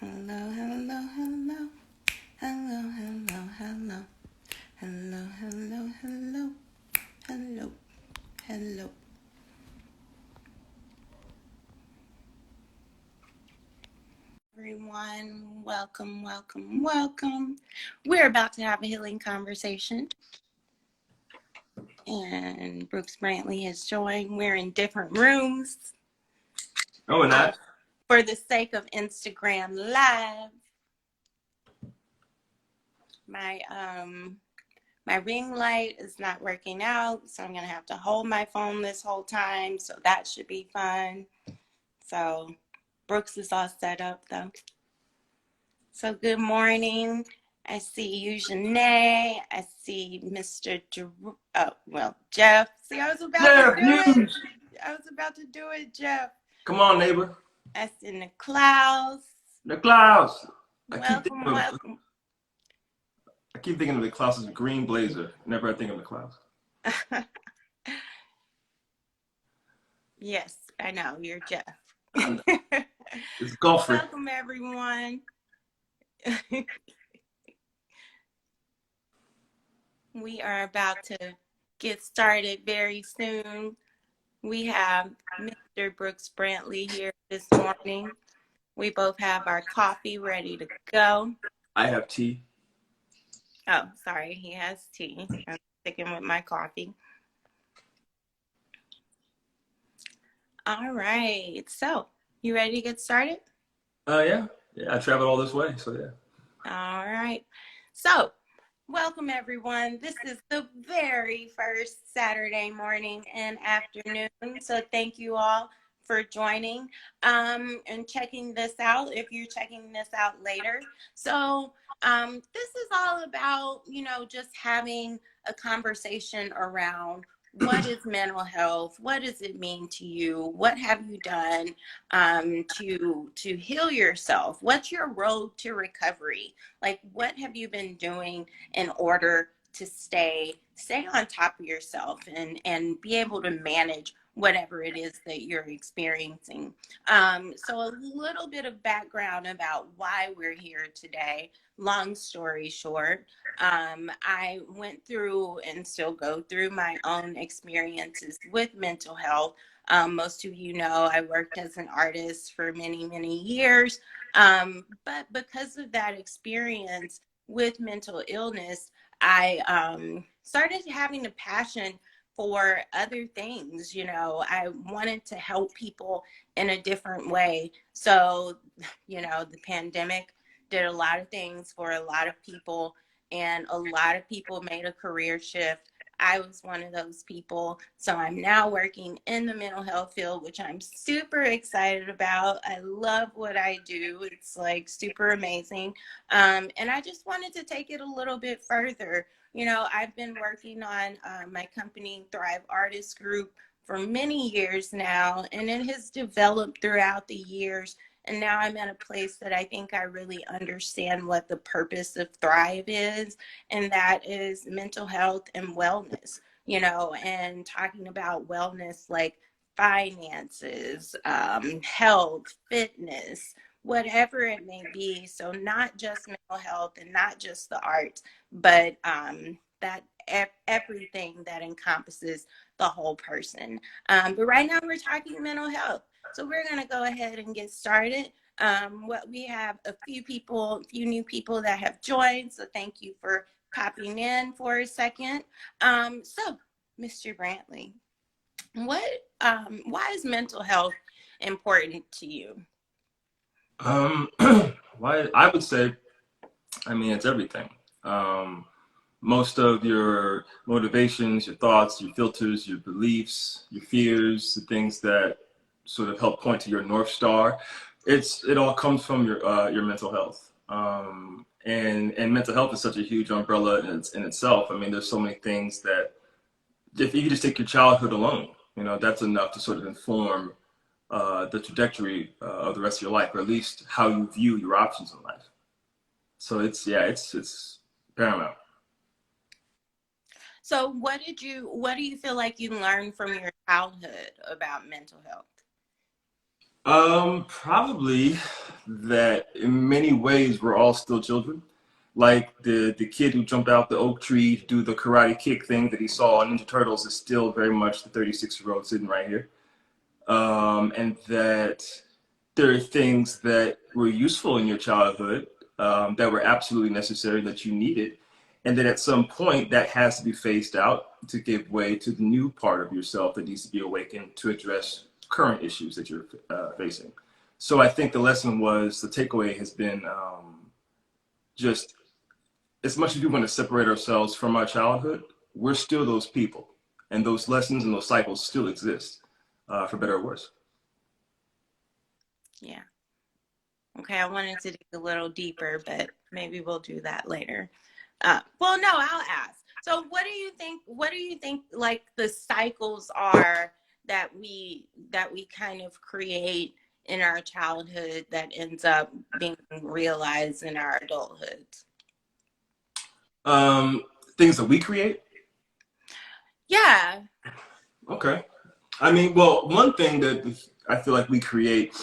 Hello, hello, hello. Hello, hello, hello. Hello, hello, hello. Hello, hello. Everyone, welcome, welcome, welcome. We're about to have a healing conversation. And Brooks Brantly has joined. We're in different rooms. Oh, and that. For the sake of Instagram Live. My ring light is not working out, so I'm gonna have to hold my phone this whole time. So that should be fun. So Brooks is all set up though. So good morning. I see you, Janae. I see Mr. Jeff. See, I was about to Jeff do it. Hughes. Jeff. Come on, neighbor. I see Niklaus. The Klaus. Welcome, welcome. I keep thinking of the Klaus's green blazer. Whenever I think of the Klaus. Yes, I know. You're Jeff. It's Golfrey. Welcome, everyone. We are about to get started very soon. We have Mr. Brooks Brantly here this morning. We both have our coffee ready to go. I have tea. Oh, sorry, he has tea. I'm sticking with my coffee. All right, so you ready to get started? Yeah. I traveled all this way, so yeah. All right, so welcome everyone. This is the very first Saturday morning and afternoon, so thank you all for joining and checking this out if you're checking this out later. So this is all about, just having a conversation around what is mental health, what does it mean to you, what have you done to heal yourself, what's your road to recovery, like what have you been doing in order to stay on top of yourself and be able to manage whatever it is that you're experiencing. So a little bit of background about why we're here today. Long story short, I went through and still go through my own experiences with mental health. Most of you know I worked as an artist for many, many years. But because of that experience with mental illness, I started having a passion for other things. I wanted to help people in a different way. So, the pandemic did a lot of things for a lot of people, and a lot of people made a career shift. I was one of those people. So I'm now working in the mental health field, which I'm super excited about. I love what I do. It's like super amazing. And I just wanted to take it a little bit further. I've been working on my company, Thrive Artist Group, for many years now, and it has developed throughout the years. And now I'm at a place that I think I really understand what the purpose of Thrive is, and that is mental health and wellness, and talking about wellness like finances, health, fitness, whatever it may be. So not just mental health and not just the arts, but everything that encompasses the whole person. But right now we're talking mental health. So we're going to go ahead and get started. What we have a few new people that have joined. So thank you for popping in for a second. So Mr. Brantly, why is mental health important to you? Why? I would say, it's everything. Most of your motivations, your thoughts, your filters, your beliefs, your fears, the things that sort of help point to your North Star, it all comes from your mental health. And mental health is such a huge umbrella in itself. There's so many things that if you just take your childhood alone, that's enough to sort of inform the trajectory of the rest of your life, or at least how you view your options in life. So it's paramount. So what do you feel like you learned from your childhood about mental health? Probably that in many ways we're all still children. Like the kid who jumped out the oak tree to do the karate kick thing that he saw on Ninja Turtles is still very much the 36-year-old sitting right here. And that there are things that were useful in your childhood, that were absolutely necessary that you needed, and that at some point that has to be phased out to give way to the new part of yourself that needs to be awakened to address current issues that you're facing. So I think the lesson was the takeaway has been, just as much as we want to separate ourselves from our childhood, we're still those people, and those lessons and those cycles still exist, for better or worse. Yeah. Okay, I wanted to dig a little deeper, but maybe we'll do that later. Well, no, I'll ask. So, what do you think? What do you think? Like the cycles are that we kind of create in our childhood that ends up being realized in our adulthood. Um, Things that we create. Yeah. Okay. I mean, well, one thing that I feel like we create,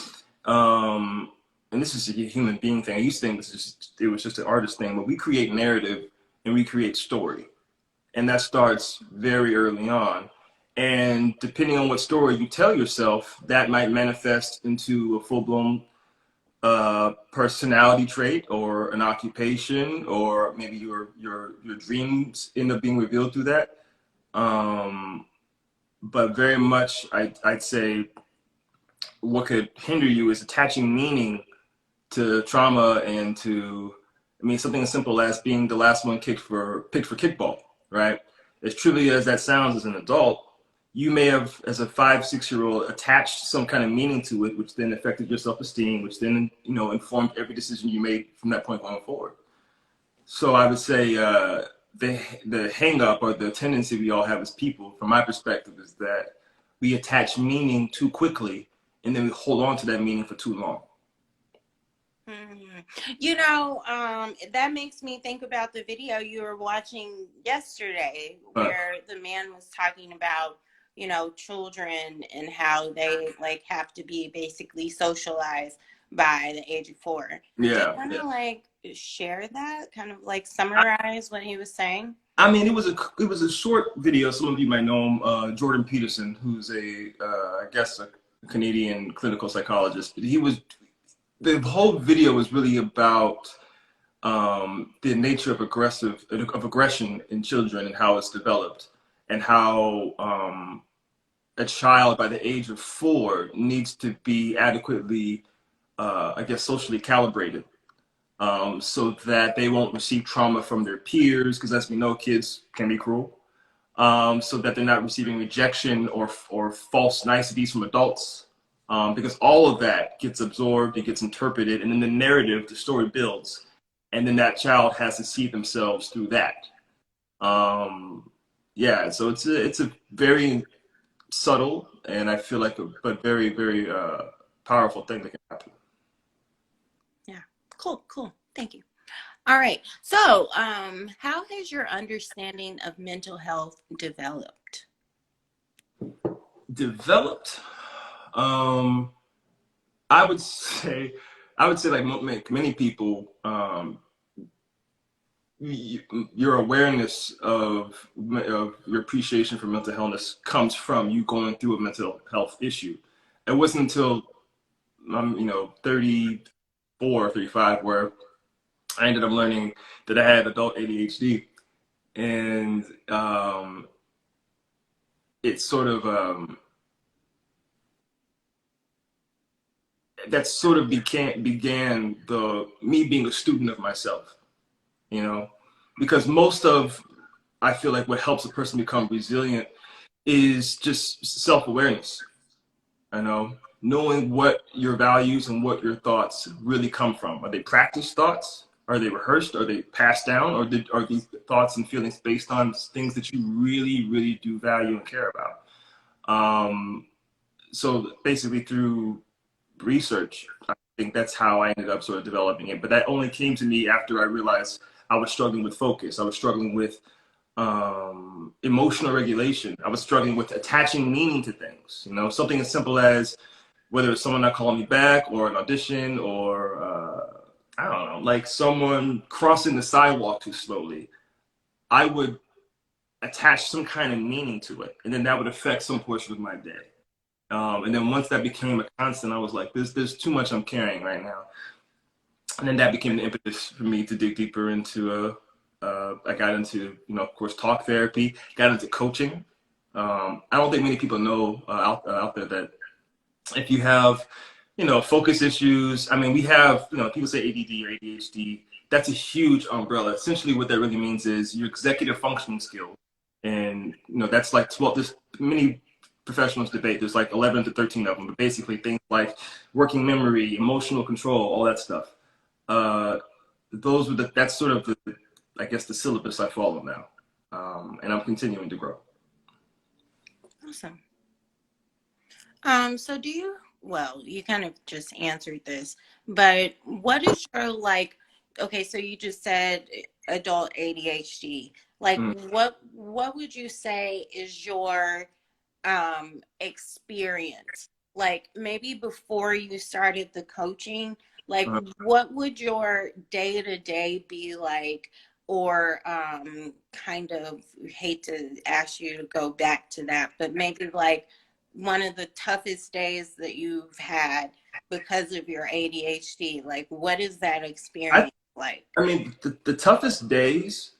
and this is a human being thing. I used to think it was just an artist thing, but we create narrative and we create story, and that starts very early on. And depending on what story you tell yourself, that might manifest into a full blown personality trait or an occupation, or maybe your dreams end up being revealed through that. Um, but very much, I'd say what could hinder you is attaching meaning to trauma and to, I mean, something as simple as being the last one picked for kickball, right? As trivial as that sounds as an adult, you may have, as a 5, 6 year old, attached some kind of meaning to it, which then affected your self esteem, which then, informed every decision you made from that point going forward. So I would say, the hang up or the tendency we all have as people, from my perspective, is that we attach meaning too quickly and then we hold on to that meaning for too long. Mhm. That makes me think about the video you were watching yesterday But where the man was talking about, children and how they like have to be basically socialized by the age of 4. Do you yeah, want yeah. to like share that, kind of like summarize what he was saying? I mean, it was a short video. Some of you might know him, Jordan Peterson, who's I guess a Canadian clinical psychologist. But the whole video was really about, the nature of aggression in children and how it's developed, and how, a child by the age of 4 needs to be adequately, I guess, socially calibrated, so that they won't receive trauma from their peers, because as we know, kids can be cruel. So that they're not receiving rejection or false niceties from adults, because all of that gets absorbed, it gets interpreted, and then the narrative, the story builds, and then that child has to see themselves through that. Um, yeah, so it's a very subtle, and I feel like but very very powerful thing that can happen. Yeah. Cool, cool. Thank you. All right. So, how has your understanding of mental health developed? Developed. Um, I would say, like many people, your awareness of your appreciation for mental illness comes from you going through a mental health issue. It wasn't until I'm, 34, 35, where I ended up learning that I had adult ADHD, and it sort of, that sort of began the me being a student of myself, you know, because most of, I feel like, what helps a person become resilient is just self-awareness, knowing what your values and what your thoughts really come from. Are they practiced thoughts? Are they rehearsed? Are they passed down? Or are these thoughts and feelings based on things that you really really do value and care about? So basically, through research, I think that's how I ended up sort of developing it. But that only came to me after I realized I was struggling with focus. I was struggling with, emotional regulation. I was struggling with attaching meaning to things. Something as simple as, whether it's someone not calling me back or an audition or I don't know, like someone crossing the sidewalk too slowly, I would attach some kind of meaning to it, and then that would affect some portion of my day. And then once that became a constant, I was like, there's too much I'm carrying right now. And then that became the impetus for me to dig deeper into I got into, of course, talk therapy, got into coaching. I don't think many people know out there that if you have, focus issues, I mean, we have, people say ADD or ADHD, that's a huge umbrella. Essentially what that really means is your executive functioning skills. And, that's like 12, there's many professionals debate, there's like 11 to 13 of them, but basically things like working memory, emotional control, all that stuff. Uh, that's sort of I guess the syllabus I follow now. And I'm continuing to grow. Awesome. So well, you kind of just answered this, but what is your okay, so you just said adult ADHD. Like Mm. what would you say is your experience? Like maybe before you started the coaching, like Uh, what would your day-to-day be like? Or kind of hate to ask you to go back to that, but maybe like one of the toughest days that you've had because of your ADHD? Like, what is that I, experience like? I mean, the toughest days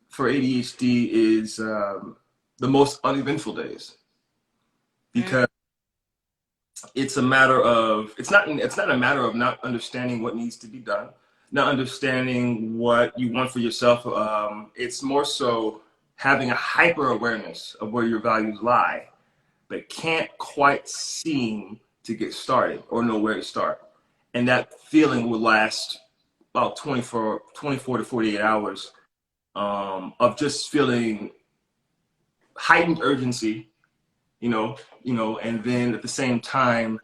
for ADHD is the most uneventful days Mm-hmm. because it's not a matter of not understanding what needs to be done, not understanding what you want for yourself. It's more so having a hyper awareness of where your values lie, but can't quite seem to get started or know where to start. And that feeling will last about 24 to 48 hours of just feeling heightened urgency, and then at the same time,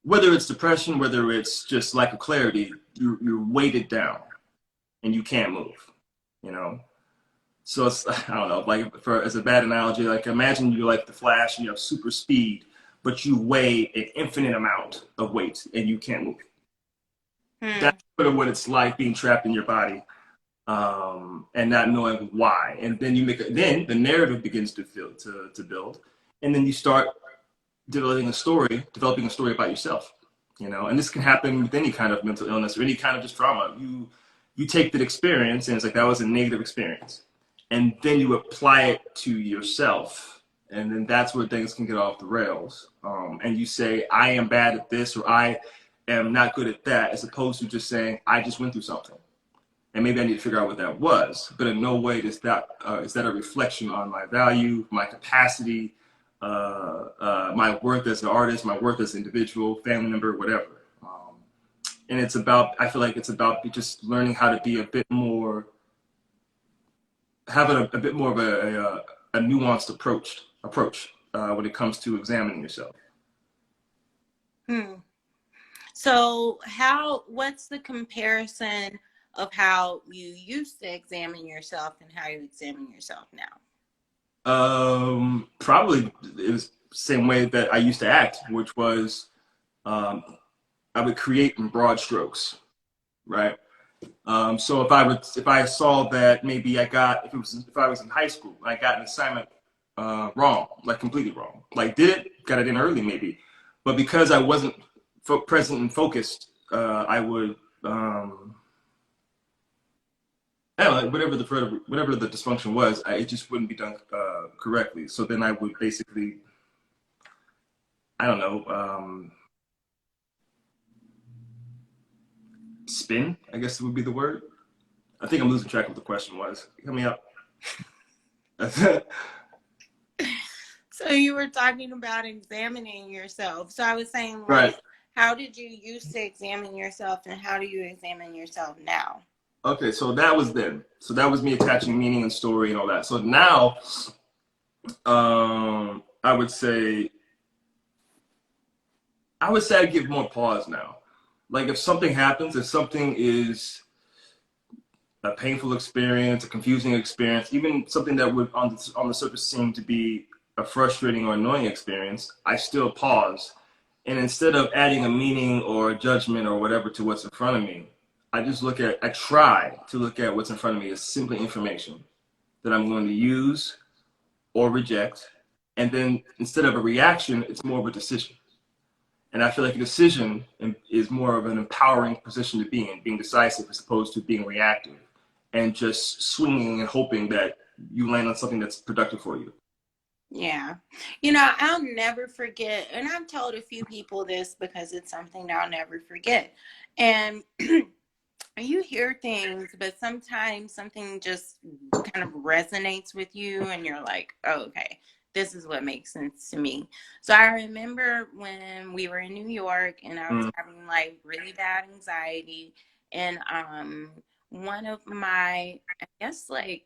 whether it's depression, whether it's just lack of clarity, you're weighted down and you can't move, you know? So it's, I don't know, like as a bad analogy, like imagine you're like the Flash and you have super speed, but you weigh an infinite amount of weight and you can't move. Hmm. That's sort of what it's like being trapped in your body, and not knowing why. And then then the narrative begins to build, and then you start developing a story about yourself. And this can happen with any kind of mental illness or any kind of just trauma. You take that experience and it's like that was a negative experience, and then you apply it to yourself, and then that's where things can get off the rails. And you say, I am bad at this, or I am not good at that, as opposed to just saying, I just went through something and maybe I need to figure out what that was. But in no way is that a reflection on my value, my capacity, my worth as an artist, my worth as an individual, family member, whatever. And I feel like it's about just learning how to be a bit more, having a bit more of a nuanced approach when it comes to examining yourself. Hmm. So what's the comparison of how you used to examine yourself and how you examine yourself now? Probably it was the same way that I used to act, which was um, I would create in broad strokes, right? So if I saw that maybe if I was in high school, I got an assignment wrong, like completely wrong, like got it in early maybe, but because I wasn't present and focused, I would I don't know, whatever the dysfunction was, it just wouldn't be done correctly. So then I would basically, I don't know, spin. I guess would be the word. I think I'm losing track of what the question was. Help me out. So you were talking about examining yourself. So I was saying, Right. like, how did you used to examine yourself and how do you examine yourself now? Okay, so that was then. So that was me attaching meaning and story and all that. So now, I would say I give more pause now. Like if something happens, if something is a painful experience, a confusing experience, even something that would on the surface seem to be a frustrating or annoying experience, I still pause And instead of adding a meaning or a judgment or whatever to what's in front of me, I try to look at what's in front of me as simply information that I'm going to use or reject. And then instead of a reaction, it's more of a decision. And I feel like a decision is more of an empowering position to be in, being decisive as opposed to being reactive and just swinging and hoping that you land on something that's productive for you. Yeah. You know, I'll never forget, and I've told a few people this because it's something that I'll never forget. And you hear things, but sometimes something just kind of resonates with you, and you're like, oh, okay, this is what makes sense to me. So I remember when we were in New York and I was Mm, having like really bad anxiety, and one of my, I guess like,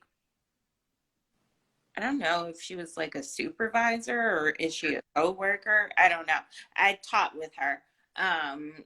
I don't know if she was like a supervisor or is she a coworker? I don't know. I taught with her.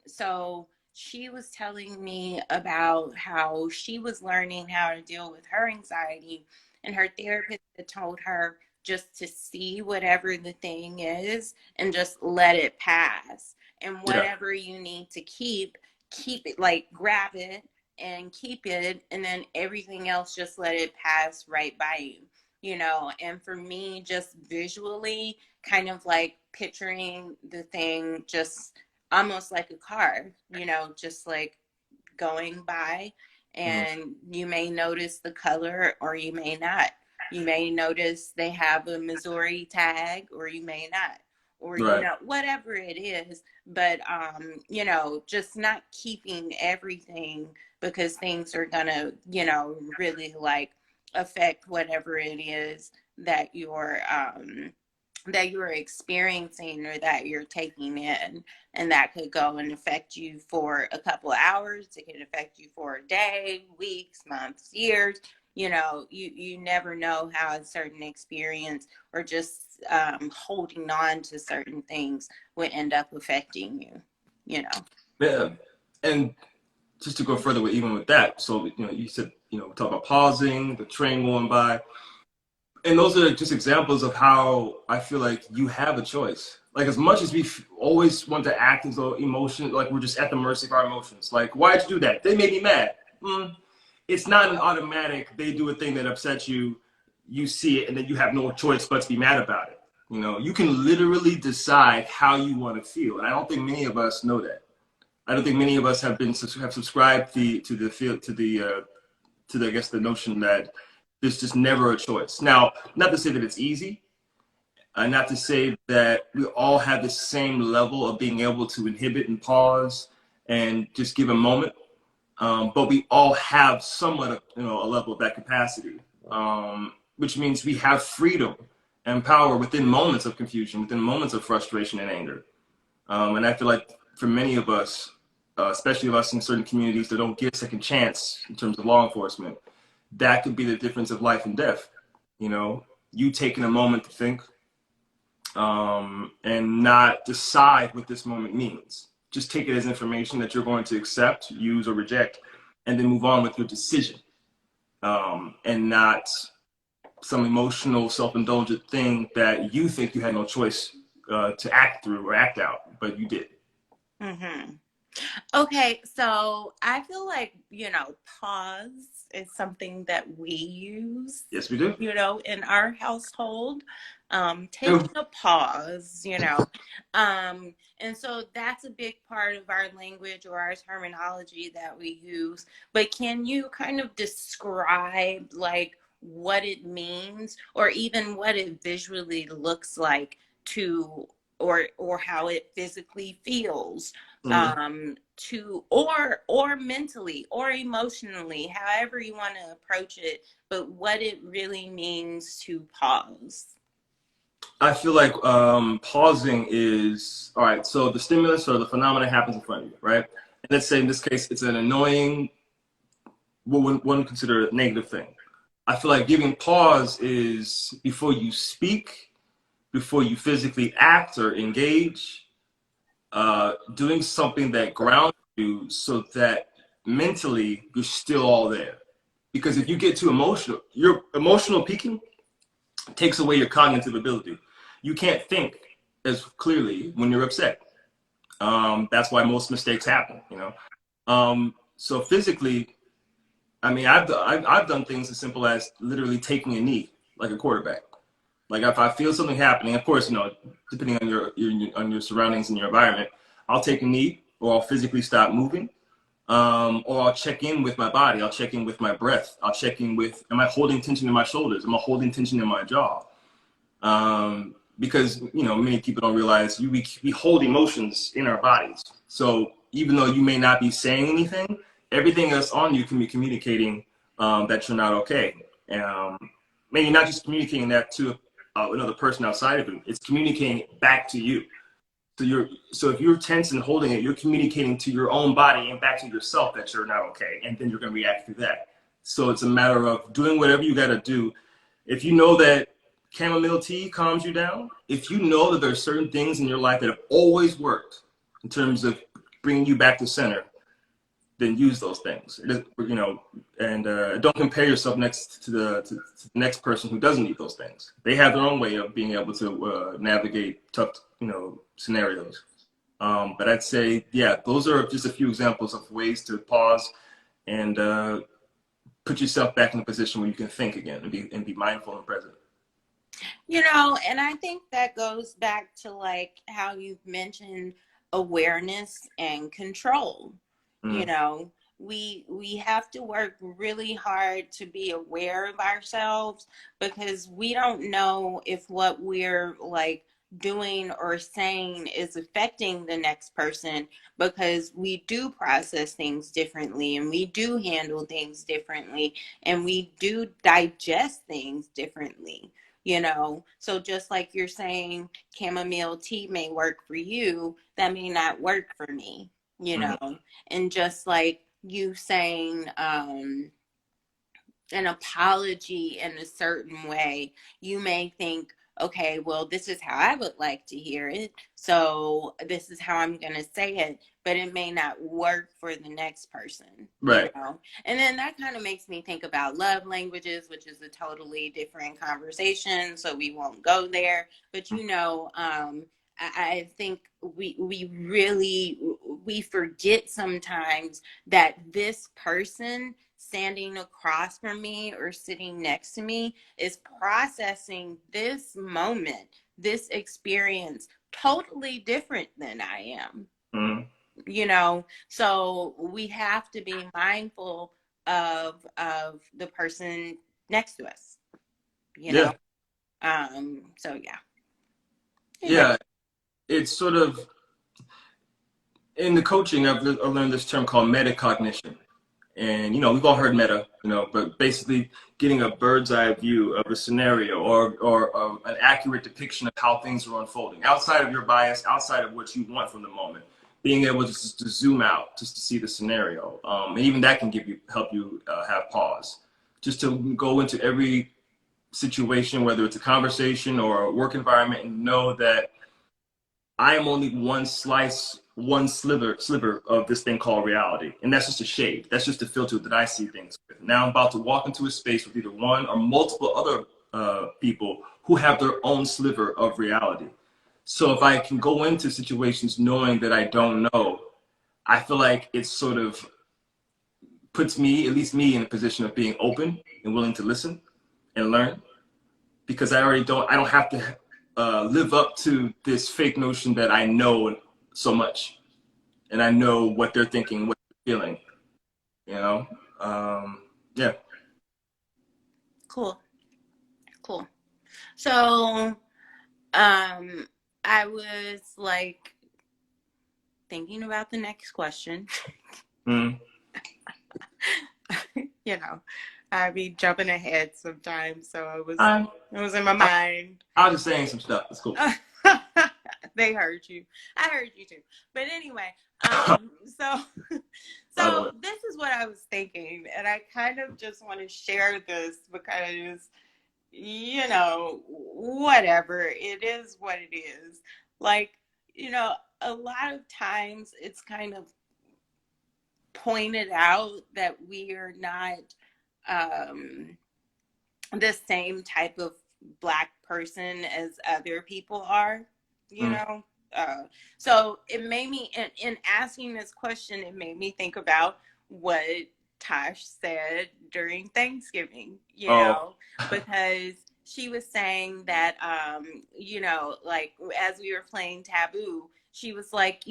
So she was telling me about how she was learning how to deal with her anxiety, and her therapist had told her just to see whatever the thing is and just let it pass. And yeah, whatever you need to keep it, like grab it and keep it, and then everything else just let it pass right by you, you know. And for me, just visually kind of like picturing the thing just almost like a car, you know, just like going by, mm, and you may notice the color or you may not. You may notice they have a Missouri tag or you may not, or you right. know, whatever it is. But you know, just not keeping everything, because things are gonna, you know, really like affect whatever it is that you're experiencing or that you're taking in. And that could go and affect you for a couple of hours. It can affect you for a day, weeks, months, years. You know, you never know how a certain experience or just holding on to certain things would end up affecting you, you know. Yeah. And just to go further with even with that, so you said, talk about pausing, the train going by. And those are just examples of how I feel like you have a choice. Like as much as we always want to act as though emotion, like we're just at the mercy of our emotions. Like, why'd you do that? They made me mad. It's not an automatic. They do a thing that upsets you, you see it, and then you have no choice but to be mad about it. You can literally decide how you want to feel, and I don't think many of us know that. I don't think many of us have subscribed to the feel to the, I guess the notion that there's just never a choice. Now, not to say that it's easy, not to say that we all have the same level of being able to inhibit and pause and just give a moment, but we all have somewhat of a level of that capacity, which means we have freedom and power within moments of confusion, within moments of frustration and anger. And I feel like for many of us, especially of us in certain communities that don't get a second chance in terms of law enforcement, that could be the difference of life and death. You know, you taking a moment to think, and not decide what this moment means. Just take it as information that you're going to accept, use, or reject, and then move on with your decision, and not some emotional, self-indulgent thing that you think you had no choice to act through or act out, but you did. Mm-hmm. Okay, so I feel like, you know, pause is something that we use, Yes, we do. you know, in our household. Taking a pause, you know. And so that's a big part of our language or our terminology that we use. But can you kind of describe like what it means or even what it visually looks like to or how it physically feels Mhm. to or mentally or emotionally, however you want to approach it, but what it really means to pause. I feel like pausing is all right. So the stimulus or the phenomena happens in front of you, right? And let's say in this case, it's an annoying, what one would consider a negative thing. I feel like giving pause is before you speak, before you physically act or engage, doing something that grounds you so that mentally you're still all there. Because if you get too emotional, your emotional peaking takes away your cognitive ability. You can't think as clearly when you're upset. That's why most mistakes happen, you know. So physically, I mean, I've done things as simple as literally taking a knee, like a quarterback. Like if I feel something happening, of course, you know, depending on your surroundings and your environment, I'll take a knee, or I'll physically stop moving, or I'll check in with my body. I'll check in with my breath. I'll check in with, am I holding tension in my shoulders? Am I holding tension in my jaw? Because you know many people don't realize we hold emotions in our bodies. So even though you may not be saying anything, everything that's on you can be communicating that you're not okay. Um, Maybe not just communicating that to another person outside of you; it's communicating it back to you. So if you're tense and holding it, you're communicating to your own body and back to yourself that you're not okay, and then you're going to react through that. So it's a matter of doing whatever you got to do. If you know that chamomile tea calms you down, if you know that there's certain things in your life that have always worked in terms of bringing you back to center, then use those things. It is, you know, and don't compare yourself to the next person who doesn't need those things. They have their own way of being able to navigate tough, you know, scenarios. But I'd say, yeah, those are just a few examples of ways to pause and put yourself back in a position where you can think again and be mindful and present. You know, and I think that goes back to like how you've mentioned awareness and control. You Mm, know, we have to work really hard to be aware of ourselves because we don't know if what we're like doing or saying is affecting the next person, because we do process things differently and we do handle things differently and we do digest things differently, you know. So just like you're saying chamomile tea may work for you, that may not work for me, you mm, know. And just like you saying an apology in a certain way, you may think, okay, well, this is how I would like to hear it, so this is how I'm going to say it, but it may not work for the next person, you right. know. And then that kind of makes me think about love languages, which is a totally different conversation, so we won't go there. But you know, I think we really we forget sometimes that this person standing across from me or sitting next to me is processing this moment, this experience totally different than I am, Mm, you know. So we have to be mindful of the person next to us, you know. yeah, So yeah. Anyway. yeah. It's sort of in the coaching. I've learned this term called metacognition. And you know, we've all heard meta, you know, but basically getting a bird's eye view of a scenario, or an accurate depiction of how things are unfolding outside of your bias, outside of what you want from the moment. Being able just to zoom out, just to see the scenario, and even that can help you have pause, just to go into every situation, whether it's a conversation or a work environment, and know that I am only one slice, one sliver of this thing called reality. And that's just a shade. That's just a filter that I see things with. Now I'm about to walk into a space with either one or multiple other people who have their own sliver of reality. So if I can go into situations knowing that I don't know, I feel like it sort of puts me, at least me, in a position of being open and willing to listen and learn, because I don't have to live up to this fake notion that I know so much and I know what they're thinking, what they're feeling. You know, yeah. Cool. Cool. So um I was like thinking about the next question. Mm. You know, I be jumping ahead sometimes, so I, it was in my I, mind. I was just saying some stuff. It's cool. They heard you. I heard you too. But anyway, By so the way, so this is what I was thinking, and I kind of just want to share this because you know, whatever, it is what it is. Like, you know, a lot of times it's kind of pointed out that we are not um the same type of black person as other people are, you mm, know. So it made me, in asking this question, it made me think about what Tosh said during Thanksgiving, Oh, because she was saying that, like as we were playing Taboo, she was like,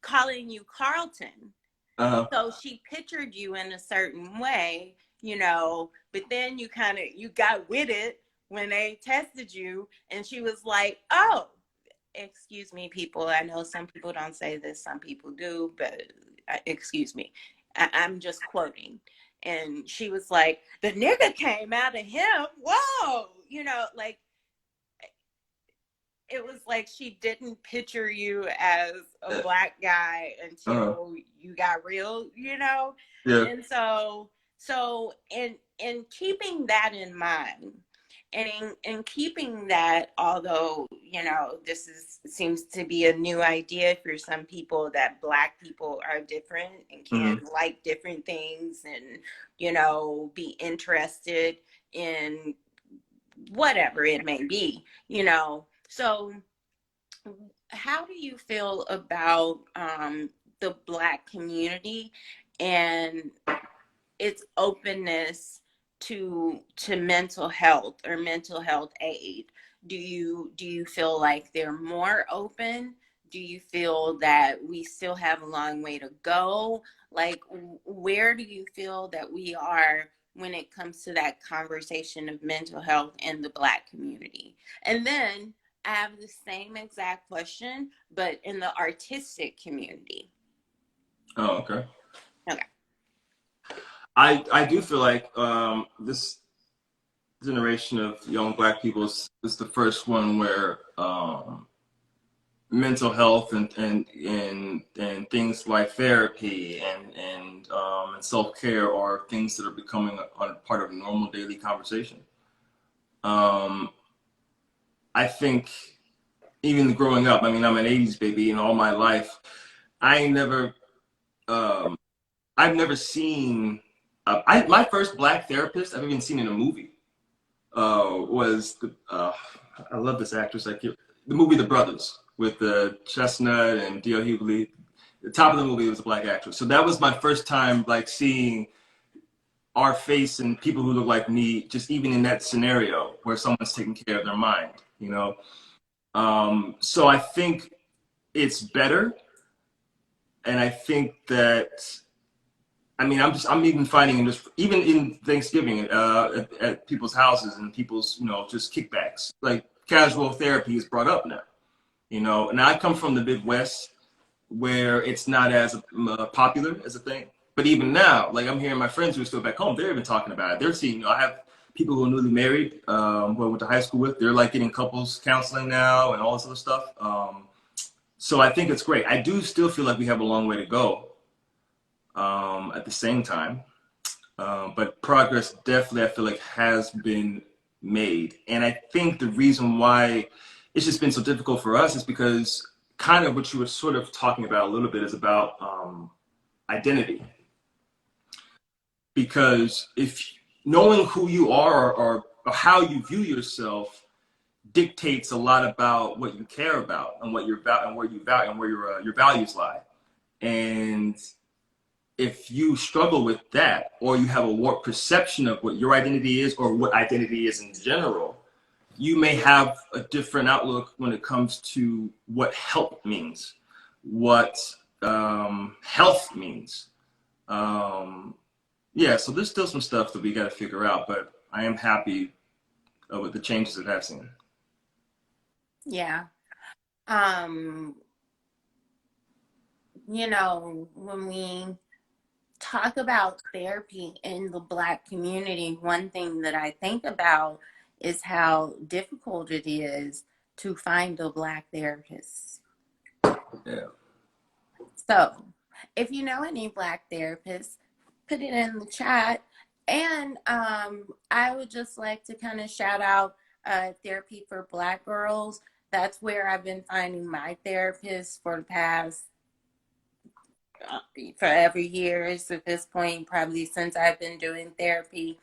calling you Carlton. uh, So she pictured you in a certain way, but then you got with it when they tested you, and she was like, "Oh, excuse me, people. I know some people don't say this, some people do, but excuse me. I'm just quoting." And she was like, "The nigga came out of him. Whoa," like it was like she didn't picture you as a black guy uh, until you got real. yeah. And so in keeping that in mind, and in keeping that, although this seems to be a new idea for some people, that black people are different and can Mm-hmm. like different things, and be interested in whatever it may be. So how do you feel about the black community and its openness to mental health or mental health aid? Do you feel like they're more open? Do you feel that we still have a long way to go? Like, where do you feel that we are when it comes to that conversation of mental health in the black community? And then I have the same exact question, but in the artistic community. Oh, okay. Okay. I do feel like this generation of young black people is the first one where mental health and things like therapy and self care are things that are becoming a part of a normal daily conversation. Um, I think even growing up, I mean, I'm an '80s baby, and all my life, I ain't never, um, I've never seen. My first black therapist I've even seen in a movie was I love this actress. The movie The Brothers with Chestnut and D.L. Hughley. The top of the movie was a black actress, so that was my first time like seeing our face and people who look like me, just even in that scenario where someone's taking care of their mind. So I think it's better, and I think that I mean, I'm even finding this even in Thanksgiving at people's houses and people's just kickbacks. Like casual therapy is brought up now. And I come from the Midwest where it's not as popular as a thing. But even now, like I'm hearing my friends who are still back home, they're even talking about it. They're seeing. I have people who are newly married, who I went to high school with. They're like getting couples counseling now and all this other stuff. So I think it's great. I do still feel like we have a long way to go. At the same time, but progress definitely I feel like has been made, and I think the reason why it's just been so difficult for us is because kind of what you were sort of talking about a little bit is about identity. Because if knowing who you are or how you view yourself dictates a lot about what you care about and what your and where you value and where your values lie. And if you struggle with that, or you have a warped perception of what your identity is or what identity is in general, you may have a different outlook when it comes to what help means, what health means. Um, yeah, so there's still some stuff that we got to figure out, but I am happy with the changes that I've seen. Yeah. Um, when we talk about therapy in the black community, one thing that I think about is how difficult it is to find a black therapist. Yeah. So, if you know any black therapists, put it in the chat. And I would just like to kind of shout out Therapy for Black Girls. That's where I've been finding my therapist for the past forever years at this point, probably since I've been doing therapy.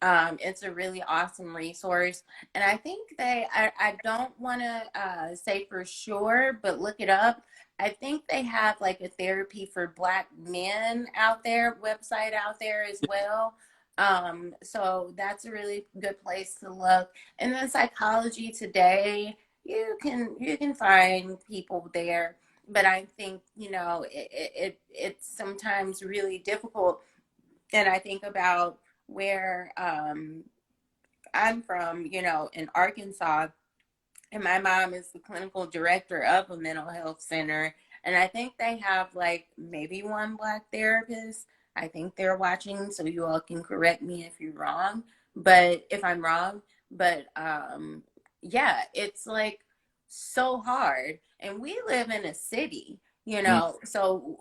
It's a really awesome resource. And I think I don't want to say for sure, but look it up. I think they have like a therapy for Black men out there, website out there as well. So that's a really good place to look. And then Psychology Today, you can find people there. But I think, it's sometimes really difficult. And I think about where I'm from, in Arkansas, and my mom is the clinical director of a mental health center. And I think they have like maybe one Black therapist. I think they're watching, so you all can correct me if you're wrong, but if I'm wrong. But yeah, it's like so hard. And we live in a city, Mm,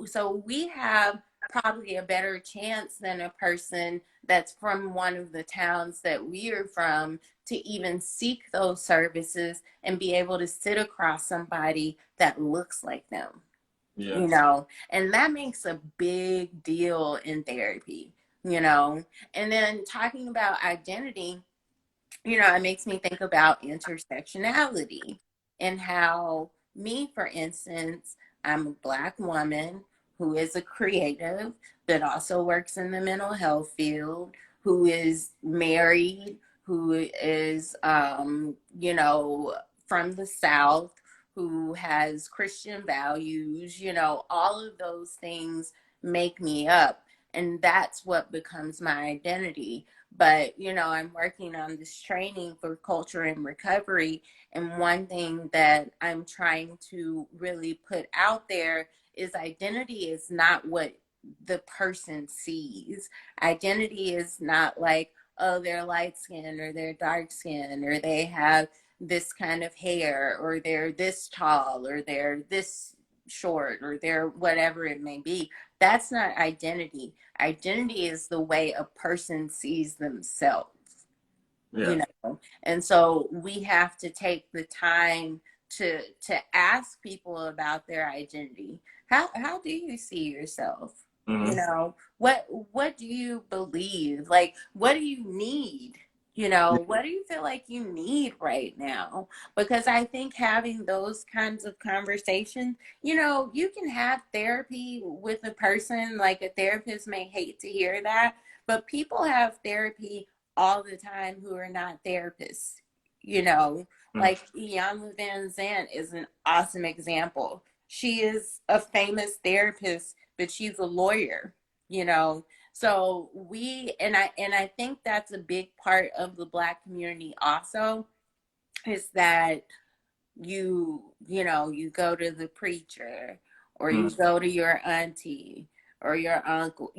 so we have probably a better chance than a person that's from one of the towns that we are from to even seek those services and be able to sit across somebody that looks like them, yeah. and that makes a big deal in therapy, you know. And then talking about identity, it makes me think about intersectionality and how me, for instance, I'm a Black woman who is a creative that also works in the mental health field, who is married, who is, from the South, who has Christian values, all of those things make me up. And that's what becomes my identity. But I'm working on this training for culture and recovery, and one thing that I'm trying to really put out there is identity is not what the person sees. Identity is not like, oh, they're light skinned or they're dark skinned or they have this kind of hair or they're this tall or they're this short or they're whatever it may be. That's not identity. Identity is the way a person sees themselves, Yeah. and so we have to take the time to ask people about their identity. How do you see yourself? Hmm. What do you believe? Like, what do you need? What do you feel like you need right now? Because I think having those kinds of conversations, you can have therapy with a person. Like, a therapist may hate to hear that, but people have therapy all the time who are not therapists. You know, Hmm. like Iyanla Van Zandt is an awesome example. She is a famous therapist, but she's a lawyer, you know. So I think that's a big part of the Black community also, is that you go to the preacher, or you go to your auntie or your uncle.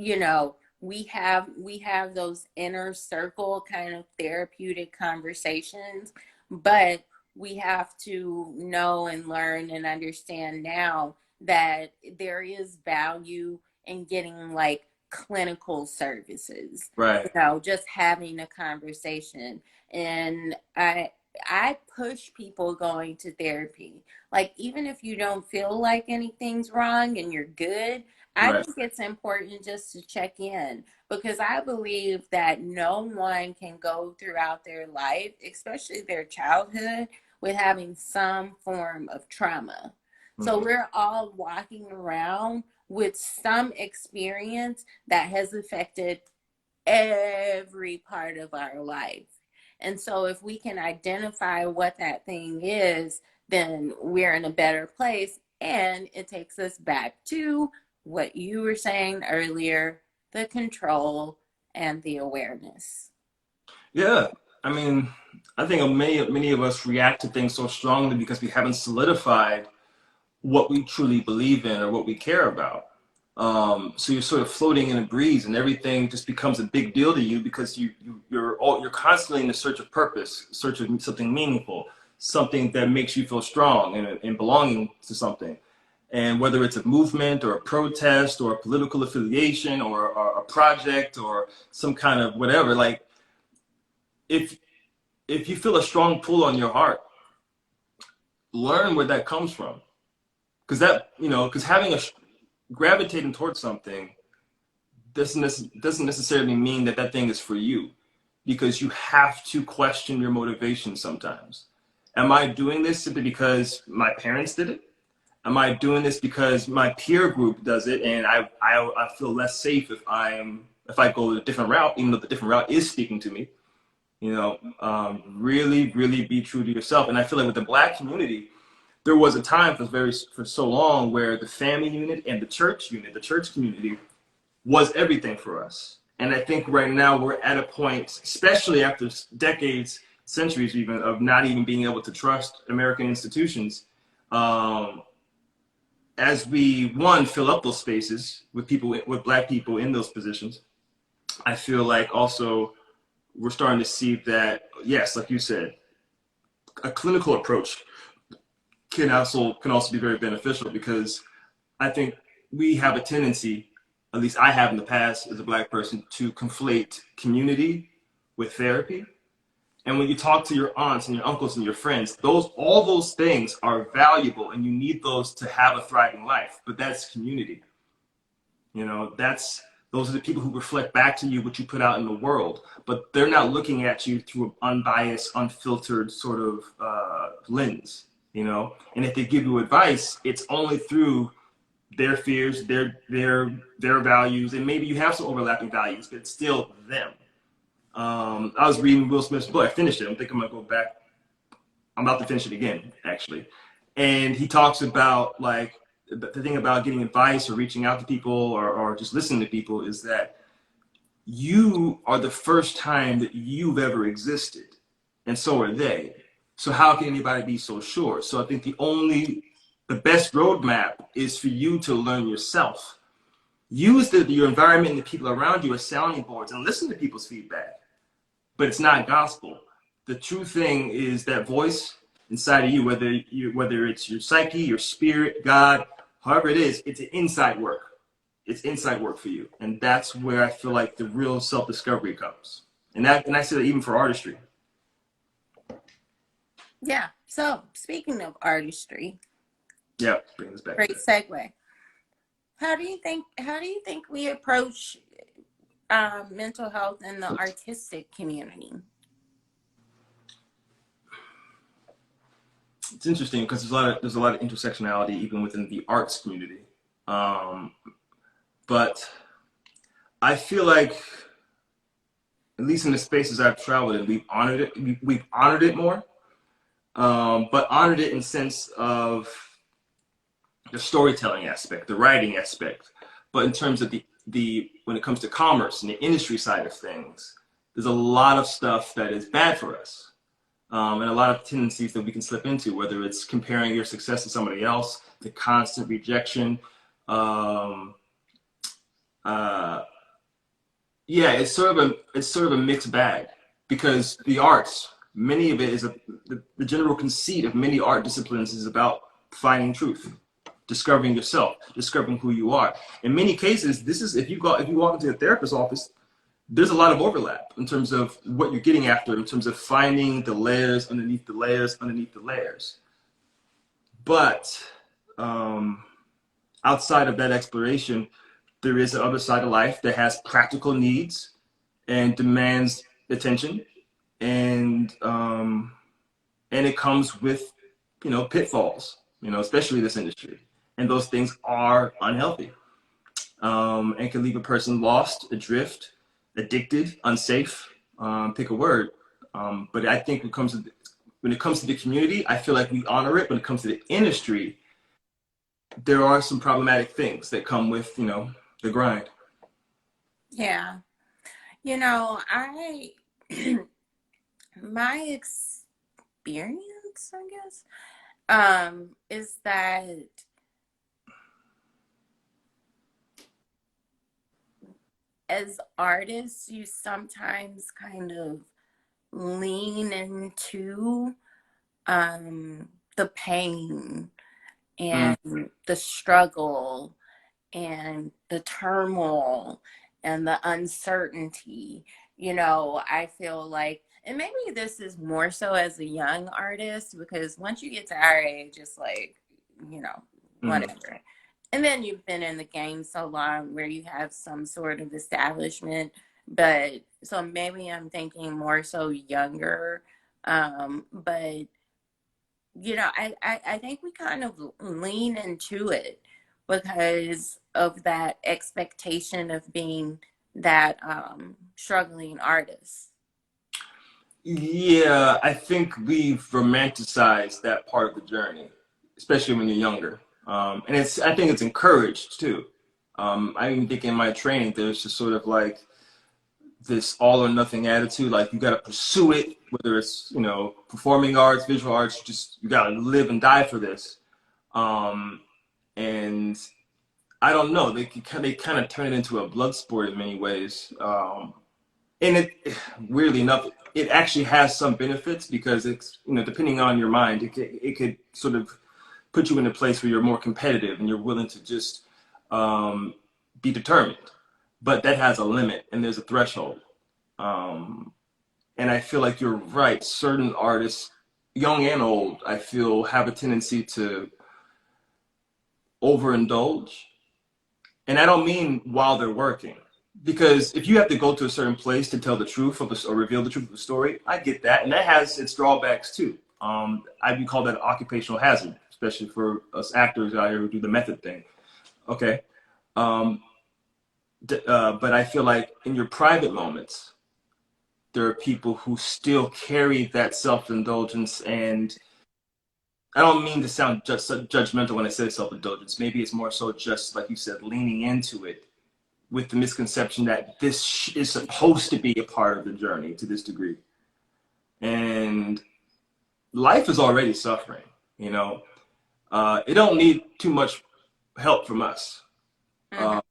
We have those inner circle kind of therapeutic conversations, but we have to know and learn and understand now that there is value in getting like clinical services, Right. just having a conversation. And I push people going to therapy. Like, even if you don't feel like anything's wrong and you're good, I Right. think it's important just to check in, because I believe that no one can go throughout their life, especially their childhood, with having some form of trauma. So Hmm. we're all walking around with some experience that has affected every part of our life. And so if we can identify what that thing is, then we're in a better place. And it takes us back to what you were saying earlier, the control and the awareness. Yeah. I mean, I think many of us react to things so strongly because we haven't solidified what we truly believe in or what we care about. So you're sort of floating in a breeze, and everything just becomes a big deal to you because you're constantly in the search of purpose, search of something meaningful, something that makes you feel strong and belonging to something. And whether it's a movement or a protest or a political affiliation or a project or some kind of whatever, like if if you feel a strong pull on your heart, learn where that comes from. Because having a gravitating towards something doesn't necessarily mean that that thing is for you. because you have to question your motivation sometimes. Am I doing this simply because my parents did it? Am I doing this because my peer group does it, and I feel less safe if I go a different route, even though the different route is speaking to me? Really, really be true to yourself. And I feel like with the Black community, there was a time for so long where the family unit and the church community was everything for us. And I think right now we're at a point, especially after decades, centuries even, of not even being able to trust American institutions. Um, as we, one, fill up those spaces with people, with Black people in those positions, I feel like also we're starting to see that, yes, like you said, a clinical approach can also be very beneficial, because I think we have a tendency, at least I have in the past as a Black person, to conflate community with therapy. And when you talk to your aunts and your uncles and your friends, all those things are valuable, and you need those to have a thriving life. But that's community. Those are the people who reflect back to you what you put out in the world, but they're not looking at you through an unbiased, unfiltered sort of lens. And if they give you advice, it's only through their fears, their values, and maybe you have some overlapping values, but it's still them. I was reading Will Smith's book. I finished it. I think I'm gonna go back. I'm about to finish it again, actually. And he talks about, like, the thing about getting advice or reaching out to people, or just listening to people, is that you are the first time that you've ever existed, and so are they. So how can anybody be so sure? So I think the best roadmap is for you to learn yourself. Use your environment and the people around you as sounding boards, and listen to people's feedback. But it's not gospel. The true thing is that voice inside of you, whether it's your psyche, your spirit, God, however it is, it's an inside work. It's inside work for you, and that's where I feel like the real self-discovery comes. And I say that even for artistry. Yeah. So speaking of artistry, Yeah, bring this back to great that. segue. How do you think we approach mental health in the artistic community? It's interesting because there's a lot of intersectionality even within the arts community. Um, but I feel like, at least in the spaces I've traveled in, we've honored it. We've honored it more, but honored it in the sense of the storytelling aspect, the writing aspect. But in terms of the when it comes to commerce and the industry side of things, there's a lot of stuff that is bad for us, and a lot of tendencies that we can slip into, whether it's comparing your success to somebody else, the constant rejection. Um, uh, yeah, it's sort of a mixed bag, because the arts, many of it is the general conceit of many art disciplines is about finding truth, discovering yourself, discovering who you are. In many cases, this is if you walk into a therapist's office, there's a lot of overlap in terms of what you're getting after, in terms of finding the layers underneath the layers underneath the layers. But um, outside of that exploration, there is the other side of life that has practical needs and demands attention, and it comes with pitfalls, especially this industry, and those things are unhealthy, and can leave a person lost, adrift, addicted, unsafe. Pick a word. But I think when it comes to the community, I feel like we honor it. When it comes to the industry, there are some problematic things that come with the grind. Yeah. I my experience, I guess, is that as artists, you sometimes kind of lean into the pain Mm, and the struggle and the turmoil and the uncertainty. I feel like, and maybe this is more so as a young artist, because once you get to our age, it's like, you know, mm, whatever. And then you've been in the game so long where you have some sort of establishment. But so maybe I'm thinking more so younger. But I think we kind of lean into it because of that expectation of being that struggling artist. Yeah, I think we've romanticized that part of the journey, especially when you're younger. And I think it's encouraged too. I even think in my training, there's just sort of like this all or nothing attitude. Like you got to pursue it, whether it's, performing arts, visual arts, just you got to live and die for this. Um, and I don't know, they kind of turn it into a blood sport in many ways. And weirdly enough, it actually has some benefits because it's, depending on your mind, it could sort of put you in a place where you're more competitive and you're willing to just um, be determined. But that has a limit and there's a threshold. Um, and I feel like you're right. Certain artists, young and old, I feel have a tendency to overindulge. And I don't mean while they're working. Because if you have to go to a certain place to tell the truth of or reveal the truth of the story, I get that. And that has its drawbacks too. I would call that an occupational hazard, especially for us actors out here who do the method thing. Okay. Um, but I feel like in your private moments, there are people who still carry that self-indulgence. And I don't mean to sound just judgmental when I say self-indulgence. Maybe it's more so just like you said, leaning into it with the misconception that this is supposed to be a part of the journey to this degree. And life is already suffering, you know. It don't need too much help from us. Mm-hmm. Uh,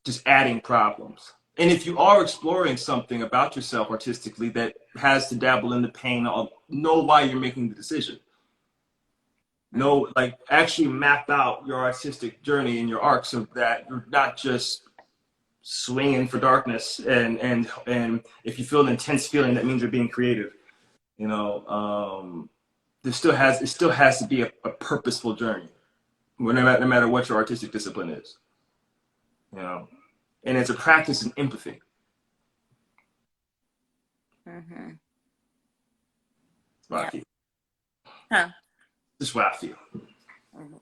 just adding problems. And if you are exploring something about yourself artistically that has to dabble in the pain, know why you're making the decision. Know, like, actually map out your artistic journey and your arc so that you're not just swinging for darkness. And if you feel an intense feeling, that means you're being creative. You know, it still has to be a purposeful journey, no matter what your artistic discipline is. You know, and it's a practice in empathy. Mm-hmm. That's what I Yeah. feel. Huh. This is what I feel. Mhm.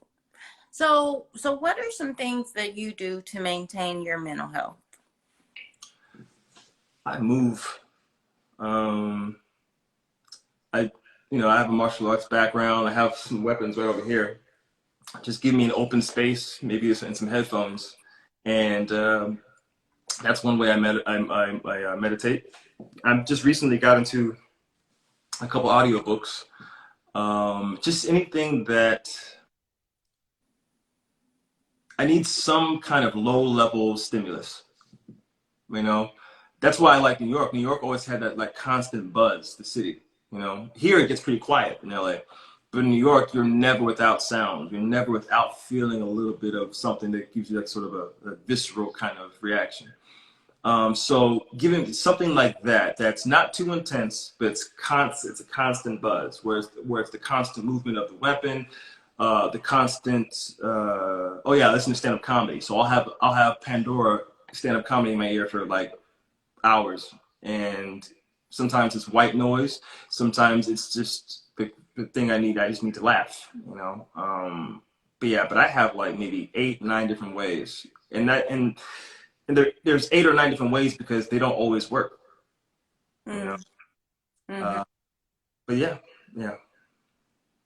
So what are some things that you do to maintain your mental health? I move. Um, I, I have a martial arts background. I have some weapons right over here. Just give me an open space, maybe and some headphones, and that's one way I meditate. I just recently got into a couple audiobooks. Just anything that I need some kind of low level stimulus. You know, that's why I like New York. New York always had that like constant buzz. The city. Here it gets pretty quiet in LA, but in New York you're never without sound. You're never without feeling a little bit of something that gives you that sort of a visceral kind of reaction. So giving something like that, that's not too intense, but it's constant. It's a constant buzz, where it's the constant movement of the weapon, the constant. Oh yeah, listen to stand up comedy. So I'll have Pandora stand up comedy in my ear for like hours, and sometimes it's white noise. Sometimes it's just the thing I need. I just need to laugh. But yeah, but I have like maybe 8, 9 different ways, and there's 8 or 9 different ways because they don't always work. You know. Mm-hmm. Uh, but yeah, yeah.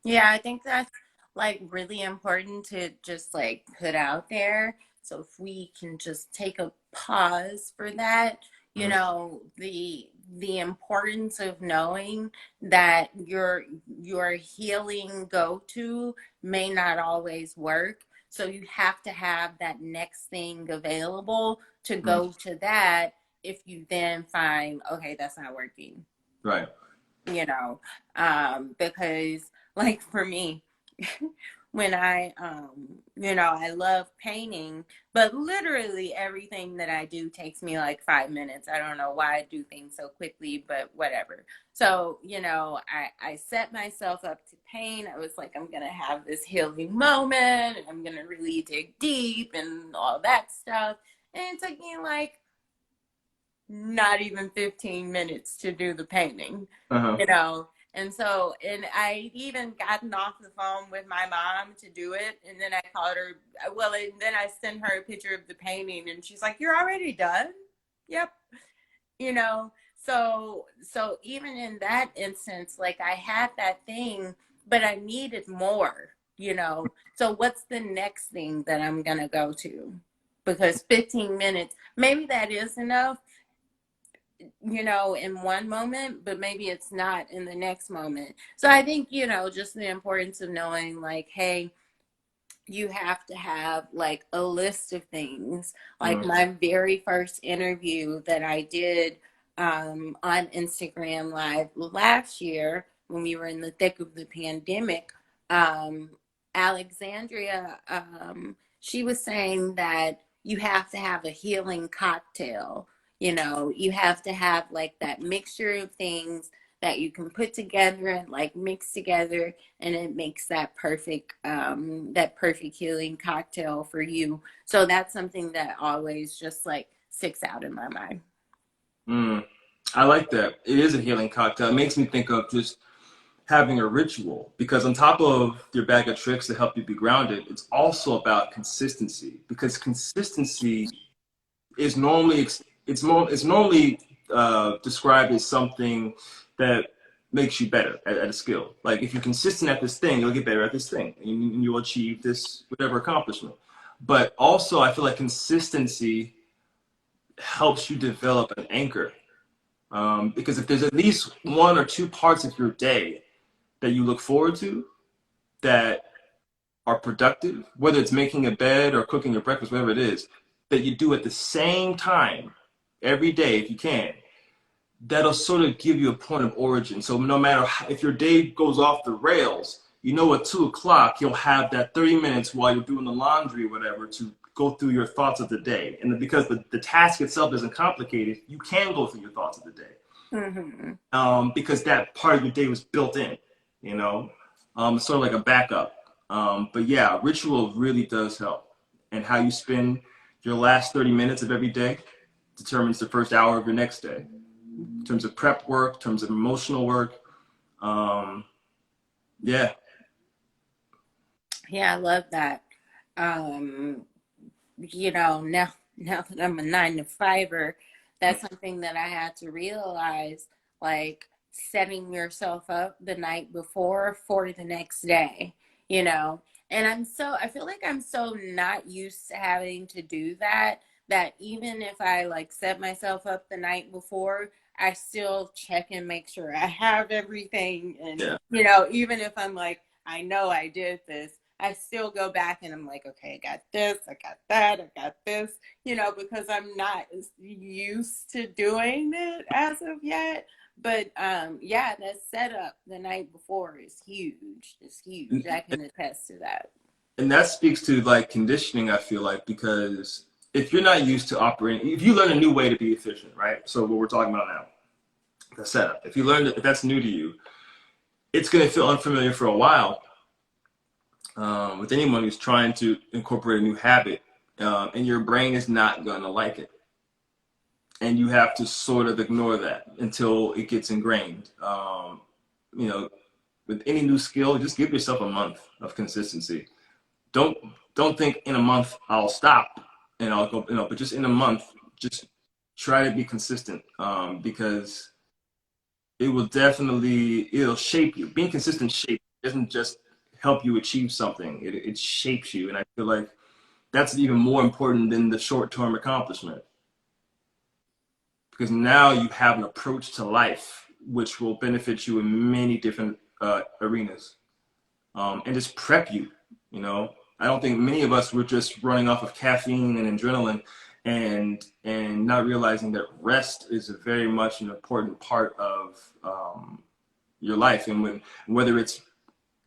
Yeah, I think that's like really important to just like put out there. So if we can just take a pause for that, Mm-hmm. the importance of knowing that your healing go to may not always work. So you have to have that next thing available to Mm-hmm. go to that if you then find, okay, that's not working, Right. because like for me, when I love painting, but literally everything that I do takes me like 5 minutes. I don't know why I do things so quickly, but whatever. So, I set myself up to paint. I was like, I'm going to have this healing moment and I'm going to really dig deep and all that stuff. And it took me like not even 15 minutes to do the painting, Uh-huh. you know. And so, and I even gotten off the phone with my mom to do it. And then I called her, well, and then I sent her a picture of the painting and she's like, "You're already done?" Yep. You know, so even in that instance, like I had that thing, but I needed more, you know. So what's the next thing that I'm going to go to? Because 15 minutes, maybe that is enough, you know, in one moment, but maybe it's not in the next moment. So I think, you know, just the importance of knowing, like, hey, you have to have like a list of things. Like Mm. my very first interview that I did on Instagram Live last year when we were in the thick of the pandemic, um, Alexandria, she was saying that you have to have a healing cocktail. You know, you have to have like that mixture of things that you can put together and like mix together, and it makes that perfect healing cocktail for you. So that's something that always just like sticks out in my mind. Mm. I like that. It is a healing cocktail. It makes me think of just having a ritual because on top of your bag of tricks to help you be grounded, it's also about consistency because consistency is normally it's normally described as something that makes you better at a skill. Like if you're consistent at this thing, you'll get better at this thing, and you'll achieve this whatever accomplishment. But also, I feel like consistency helps you develop an anchor because if there's at least one or two parts of your day that you look forward to that are productive, whether it's making a bed or cooking your breakfast, whatever it is, that you do at the same time every day if you can, that'll sort of give you a point of origin. So no matter how, if your day goes off the rails, you know at 2 o'clock you'll have that 30 minutes while you're doing the laundry or whatever to go through your thoughts of the day. And because the task itself isn't complicated, you can go through your thoughts of the day Mm-hmm. because that part of your day was built in, you know, sort of like a backup. But yeah, ritual really does help. And how you spend your last 30 minutes of every day determines the first hour of your next day in terms of prep work, in terms of emotional work. Um, yeah. Yeah, I love that. Um, you know, now that I'm a 9 to 5er, that's something that I had to realize, like setting yourself up the night before for the next day, you know. And I feel like I'm so not used to having to do that, that even if I like set myself up the night before, I still check and make sure I have everything. And, Yeah. you know, even if I'm like, I know I did this, I still go back and I'm like, okay, I got this, I got that, I got this, you know, because I'm not used to doing it as of yet. But yeah, that setup the night before is huge. It's huge. I can attest to that. And that speaks to like conditioning, I feel like, because if you're not used to operating, if you learn a new way to be efficient, right? So what we're talking about now, the setup. If you learn that if that's new to you, it's going to feel unfamiliar for a while with anyone who's trying to incorporate a new habit, and your brain is not going to like it. And you have to sort of ignore that until it gets ingrained. You know, with any new skill, just give yourself a month of consistency. Don't don't think in a month I'll stop and I'll go, but just in a month, just try to be consistent because it'll shape you. Being consistent shapes doesn't just help you achieve something. It shapes you, and I feel like that's even more important than the short term accomplishment because now you have an approach to life which will benefit you in many different arenas and just prep you. You know, I don't think many of us were just running off of caffeine and adrenaline and not realizing that rest is a very much an important part of your life. And whether it's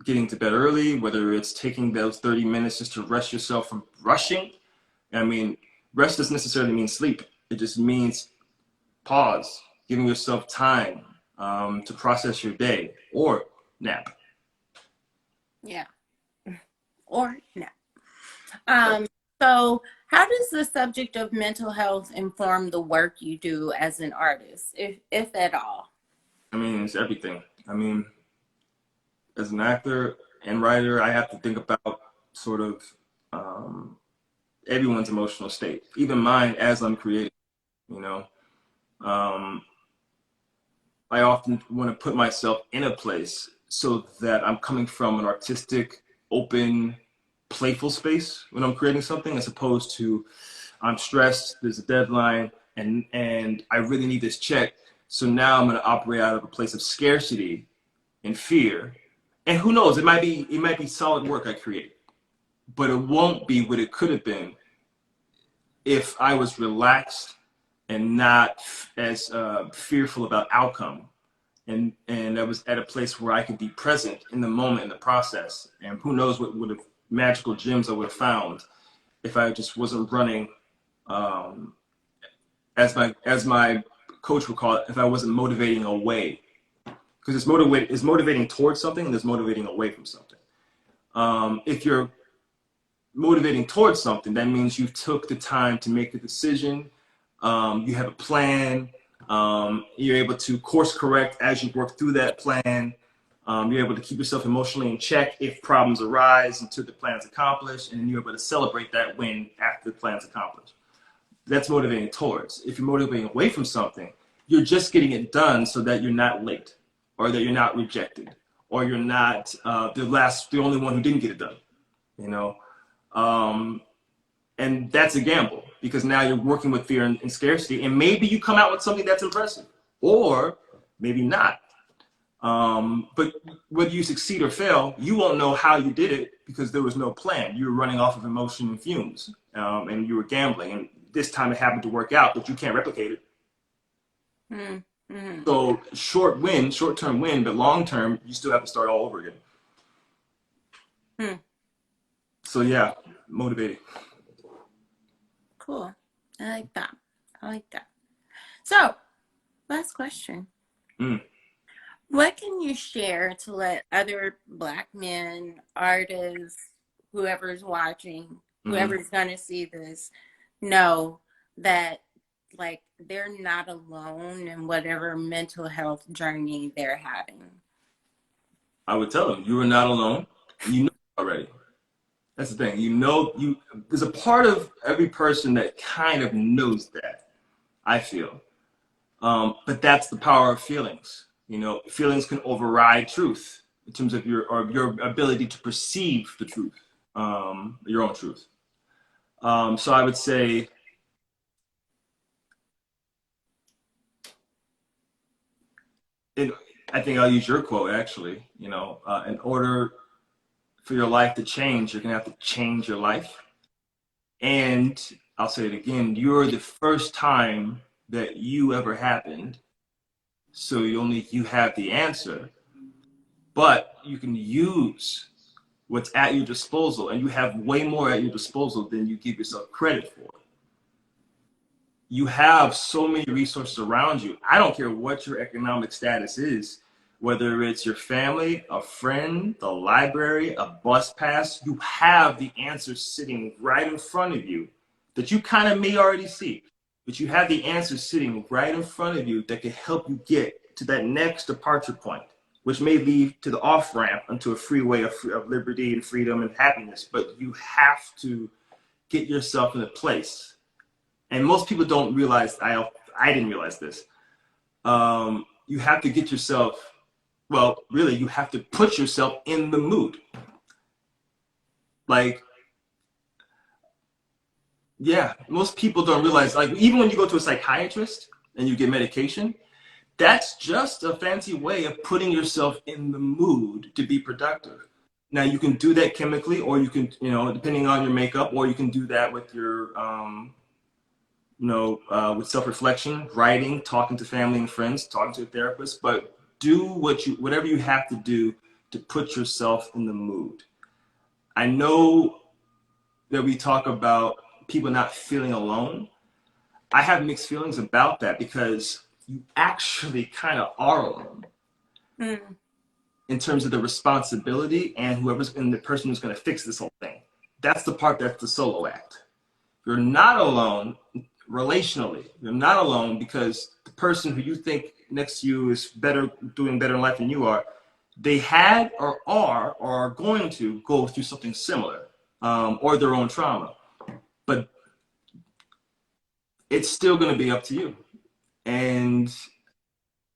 getting to bed early, whether it's taking those 30 minutes just to rest yourself from rushing. I mean, rest doesn't necessarily mean sleep. It just means pause, giving yourself time to process your day or nap. Yeah. Or no. Um, so How does the subject of mental health inform the work you do as an artist, if at all? I mean, it's everything. I mean, as an actor and writer, I have to think about sort of um, everyone's emotional state, even mine as I'm creating. You know, um, I often want to put myself in a place so that I'm coming from an artistic, open, playful space when I'm creating something, as opposed to I'm stressed, there's a deadline, and I really need this check. So now I'm going to operate out of a place of scarcity and fear. And who knows, it might be solid work I create, but it won't be what it could have been if I was relaxed and not as fearful about outcome. And I was at a place where I could be present in the moment, in the process. And who knows what would have magical gems I would have found if I just wasn't running, um, as my coach would call it, if I wasn't motivating away. Because it's motivating towards something, and there's motivating away from something. If you're motivating towards something, that means you took the time to make a decision. You have a plan. You're able to course correct as you work through that plan. You're able to keep yourself emotionally in check if problems arise until the plan's accomplished, and then you're able to celebrate that win after the plan's accomplished. That's motivating towards. If you're motivating away from something, you're just getting it done so that you're not late, or that you're not rejected, or you're not the only one who didn't get it done. You know, um, and that's a gamble because now you're working with fear and scarcity, and maybe you come out with something that's impressive, or maybe not. But whether you succeed or fail, you won't know how you did it because there was no plan. You were running off of emotion and fumes, and you were gambling. And this time it happened to work out, but you can't replicate it. Mm-hmm. So short-term win, but long-term, you still have to start all over again. Hmm. So yeah, motivating. Cool. I like that. I like that. So, last question. Mm, What can you share to let other Black men, artists, whoever's watching, mm-hmm. whoever's going to see this, know that like they're not alone in whatever mental health journey they're having? I would tell them you are not alone. You know already. That's the thing. You know, there's a part of every person that kind of knows that. I feel, but that's the power of feelings. You know, feelings can override truth in terms of your ability to perceive the truth, your own truth. So I would say, it, I think I'll use your quote actually. You know, in order for your life to change, you're gonna have to change your life. And I'll say it again, you're the first time that you ever happened. So you have the answer, but you can use what's at your disposal, and you have way more at your disposal than you give yourself credit for. You have so many resources around you. I don't care what your economic status is, whether it's your family, a friend, the library, a bus pass, you have the answers sitting right in front of you that you kind of may already see. But you have the answers sitting right in front of you that can help you get to that next departure point, which may lead to the off ramp onto a freeway of liberty and freedom and happiness. But you have to get yourself in a place, and most people don't realize. I didn't realize this. You have to get yourself. Well, really, you have to put yourself in the mood. Like, yeah, most people don't realize. Like, even when you go to a psychiatrist and you get medication, that's just a fancy way of putting yourself in the mood to be productive. Now, you can do that chemically, or you can, depending on your makeup, or you can do that with your with self-reflection, writing, talking to family and friends, talking to a therapist, but do whatever you have to do to put yourself in the mood. I know that we talk about people not feeling alone. I have mixed feelings about that because you actually kind of are alone Mm. in terms of the responsibility and the person who's going to fix this whole thing. That's the part that's the solo act. You're not alone relationally. You're not alone because the person who you think next to you is better, doing better in life than you are, they had or are going to go through something similar, or their own trauma. But it's still going to be up to you. And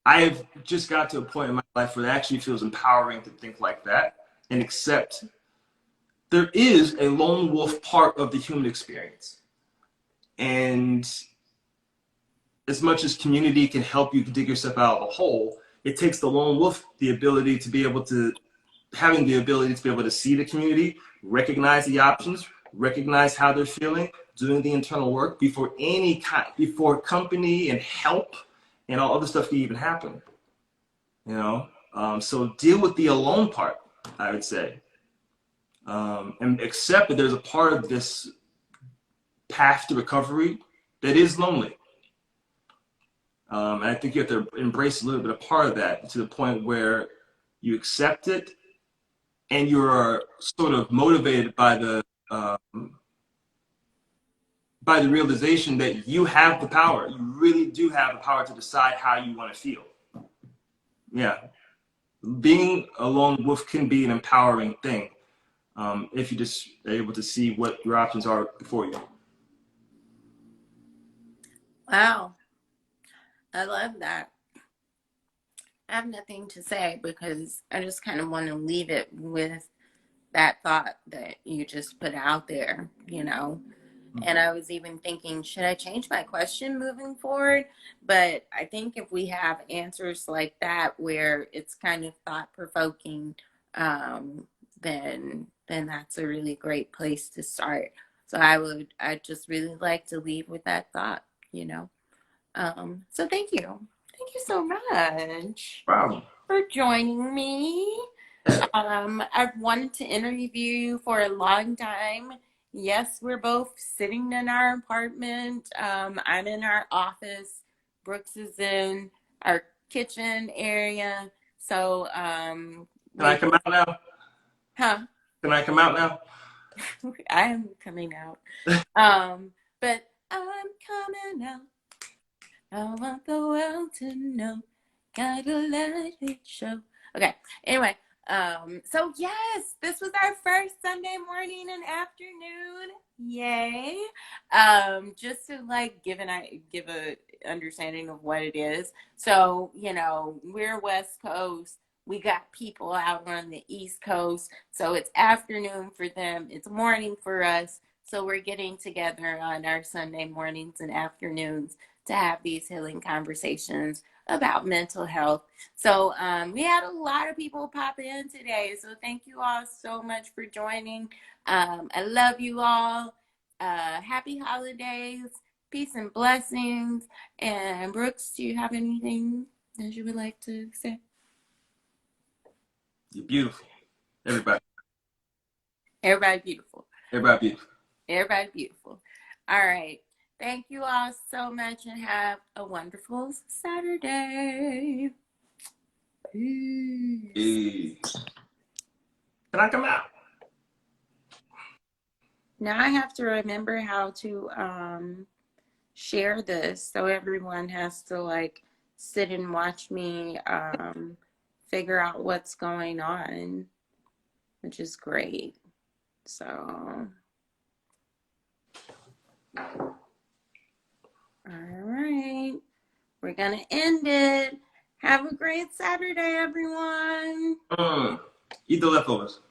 I've just got to a point in my life where it actually feels empowering to think like that and accept there is a lone wolf part of the human experience. And as much as community can help you dig yourself out of a hole, it takes the lone wolf the ability to be able to having the ability to be able to see the community, recognize the options, recognize how they're feeling, doing the internal work before company and help and all other stuff can even happen. You know, so deal with the alone part, I would say, and accept that there's a part of this path to recovery that is lonely. And I think you have to embrace a little bit of part of that to the point where you accept it and you're sort of motivated by the realization that you have the power. You really do have the power to decide how you want to feel. Yeah. Being a lone wolf can be an empowering thing, if you just are able to see what your options are before you. Wow. I love that. I have nothing to say because I just kind of want to leave it with that thought that you just put out there, you know. And I was even thinking, should I change my question moving forward? But I think if we have answers like that where it's kind of thought provoking, then that's a really great place to start. So I just really like to leave with that thought, you know. So thank you. Thank you so much Problem. for joining me. I've wanted to interview you for a long time. Yes, we're both sitting in our apartment. I'm in our office. Brooks is in our kitchen area. So, Can I come out now? huh? Can I come out now? I am coming out. But I'm coming out. I want the world to know. Gotta let it show. Okay. Anyway, so yes, this was our first Sunday morning and afternoon. Yay. Just to like give a understanding of what it is. So, you know, we're West Coast. We got people out on the East Coast. So it's afternoon for them. It's morning for us. So we're getting together on our Sunday mornings and afternoons to have these healing conversations about mental health. So we had a lot of people pop in today. So thank you all so much for joining. I love you all. Happy holidays. Peace and blessings. And Brooks, do you have anything that you would like to say? You're beautiful. Everybody. Everybody beautiful. Everybody beautiful. Everybody beautiful. All right. Thank you all so much and have a wonderful Saturday. Peace. Hey. Can I come out? Now I have to remember how to share this, so everyone has to like sit and watch me figure out what's going on, which is great. So, all right, we're gonna end it. Have a great Saturday, everyone. Eat the leftovers.